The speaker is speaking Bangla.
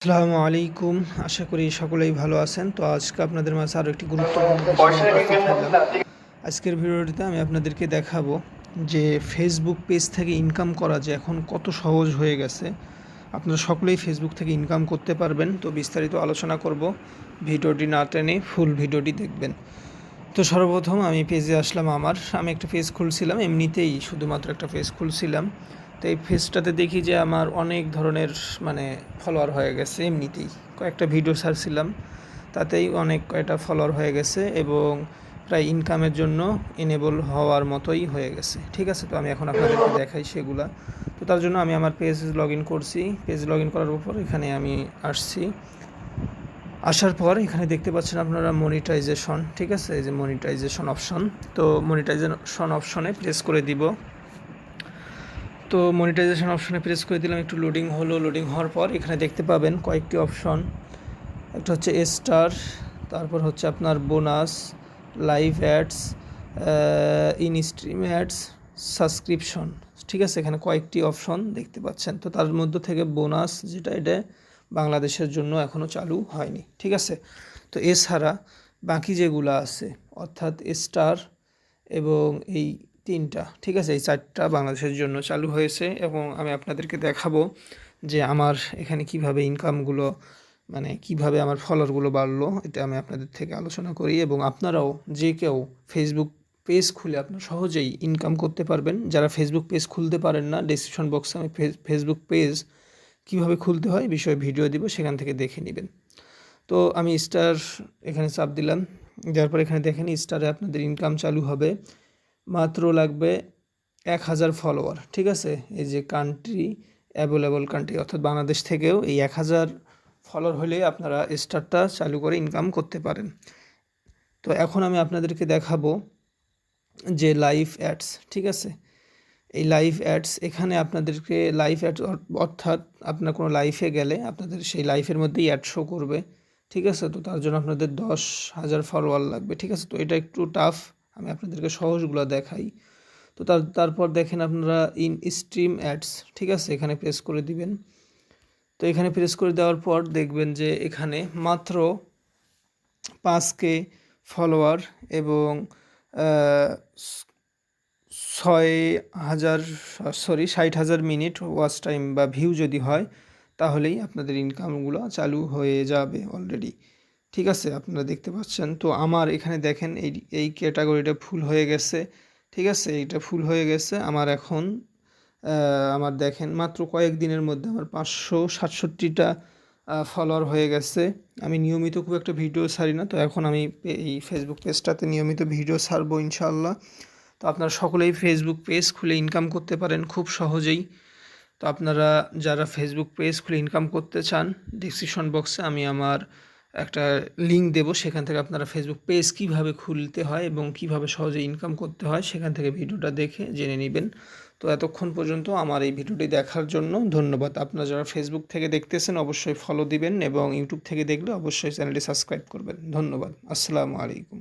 আসসালামু আলাইকুম। আশা করি সকলেই ভালো আছেন। তো আজকে আপনাদের মাঝে আরও একটি গুরুত্বপূর্ণ বিষয় নিয়ে উপস্থিত হলাম। আজকের ভিডিওটিতে আমি আপনাদেরকে দেখাবো যে ফেসবুক পেজ থেকে ইনকাম করা যে এখন কত সহজ হয়ে গেছে। আপনারা সকলেই ফেসবুক থেকে ইনকাম করতে পারবেন। তো বিস্তারিত আলোচনা করব, ভিডিওটি না টেনে ফুল ভিডিওটি দেখবেন। তো সর্বপ্রথম আমি পেজে আসলাম। আমি একটা পেজ খুলছিলাম, এমনিতেই শুধুমাত্র একটা পেজ খুলছিলাম। তো এই পেজটাতে দেখি যে আমার অনেক ধরনের ফলোয়ার হয়ে গেছে। এমনিতেই কয়েকটা ভিডিও ছাড়ছিলাম, তাতেই অনেক কয়েকটা ফলোয়ার হয়ে গেছে এবং প্রায় ইনকামের জন্য এনেবল হওয়ার মতোই হয়ে গেছে। ঠিক আছে, তো আমি এখন আপনাদেরকে দেখাই সেগুলা। তো তার জন্য আমি আমার পেজ লগ ইন করছি। পেজ লগ ইন করার উপর এখানে আমি আসছি। আসার পর এখানে দেখতে পাচ্ছেন আপনারা মনিটাইজেশন। ঠিক আছে, এই যে মনিটাইজেশন অপশন। তো মনিটাইজেশন অপশনে প্রেস করে দিব। তো মনিটাইজেশন অপশনে প্রেস করে দিলাম, একটু লোডিং হলো। লোডিং হওয়ার পর এখানে দেখতে পাবেন কয়েকটি অপশন। একটা হচ্ছে স্টার, তারপর হচ্ছে আপনার bonus, live ads, in stream ads, subscription. ঠিক আছে, এখানে কয়েকটি অপশন দেখতে পাচ্ছেন। তো তার মধ্য থেকে বোনাস যেটা, এটা বাংলাদেশের জন্য এখনও চালু হয়নি। ঠিক আছে, তো এছাড়া বাকি যেগুলো আছে অর্থাৎ স্টার এবং এই তিনটা, ঠিক আছে, এই চারটা বাংলাদেশের জন্য চালু হয়েছে এবং আমি আপনাদেরকে দেখাবো যে আমার এখানে কিভাবে ইনকামগুলো কিভাবে আমার ফলোয়ারগুলো বাড়লো, এটা আমি আপনাদের থেকে আলোচনা করি। এবং আপনারাও যে কেউ ফেসবুক পেজ খুলে আপনার সহজেই ইনকাম করতে পারবেন। যারা ফেসবুক পেজ খুলতে পারেন না, ডেসক্রিপশন বক্সে আমি ফেসবুক পেজ কীভাবে খুলতে হয় বিষয়ে ভিডিও দিব, সেখান থেকে দেখে নেবেন। তো আমি স্টার এখানে চাপ দিলাম। দেওয়ার পর এখানে দেখেন স্টারে আপনাদের ইনকাম চালু হবে। মাত্র লাগবে 1000 ফলোয়ার। ঠিক আছে, এই যে কান্ট্রি, অ্যাভেলেবল কান্ট্রি, অর্থাৎ বাংলাদেশ থেকেও এই 1000 ফলোয়ার হলেই আপনারা স্টারটা চালু করে ইনকাম করতে পারেন। তো এখন আমি আপনাদেরকে দেখাবো যে লাইভ অ্যাডস। ঠিক আছে, এই লাইভ অ্যাডস, এখানে আপনাদেরকে লাইভ অ্যাডস অর্থাৎ আপনার কোনো লাইফে গেলে আপনাদের সেই লাইফের মধ্যেই অ্যাড শো করবে। ঠিক আছে, তো তার জন্য আপনাদের 10,000 ফলোয়ার লাগবে। ঠিক আছে, তো এটা একটু টাফ, আমি আপনাদেরকে সহজগুলো দেখাই। তো তারপর দেখেন আপনারা ইন স্ট্রিম অ্যাডস। ঠিক আছে, এখানে প্রেস করে দিবেন। তো এখানে প্রেস করে দেওয়ার পর দেখবেন যে এখানে মাত্র 5K ফলোয়ার এবং 60,000 মিনিট ওয়াচ টাইম বা ভিউ যদি হয়, তাহলেই আপনাদের ইনকামগুলো চালু হয়ে যাবে অলরেডি। ঠিক আছে, আপনারা দেখতে পাচ্ছেন। তো আমার এখানে দেখেন এই ক্যাটাগরিটা ফুল হয়ে গেছে। ঠিক আছে, এইটা ফুল হয়ে গেছে আমার এখন। আমার দেখেন মাত্র কয়েকদিনের মধ্যে আমার 567টা ফলোয়ার হয়ে গেছে। আমি নিয়মিত খুব একটা ভিডিও ছাড়ি না, তো এখন আমি এই ফেসবুক পেজটাতে নিয়মিত ভিডিও ছাড়বো ইনশাআল্লাহ। তো আপনারা সকলেই ফেসবুক পেজ খুলে ইনকাম করতে পারেন খুব সহজেই। তো আপনারা যারা ফেসবুক পেজ খুলে ইনকাম করতে চান, ডেসক্রিপশন বক্সে আমি আমার একটা লিঙ্ক দেবো, সেখান থেকে আপনারা ফেসবুক পেজ কীভাবে খুলতে হয় এবং কীভাবে সহজে ইনকাম করতে হয় সেখান থেকে ভিডিওটা দেখে জেনে নেবেন। তো এতক্ষণ পর্যন্ত আমার এই ভিডিওটি দেখার জন্য ধন্যবাদ। আপনারা যারা ফেসবুক থেকে দেখতেছেন অবশ্যই ফলো দিবেন এবং ইউটিউব থেকে দেখলে অবশ্যই চ্যানেলটি সাবস্ক্রাইব করবেন। ধন্যবাদ। আসসালামু আলাইকুম।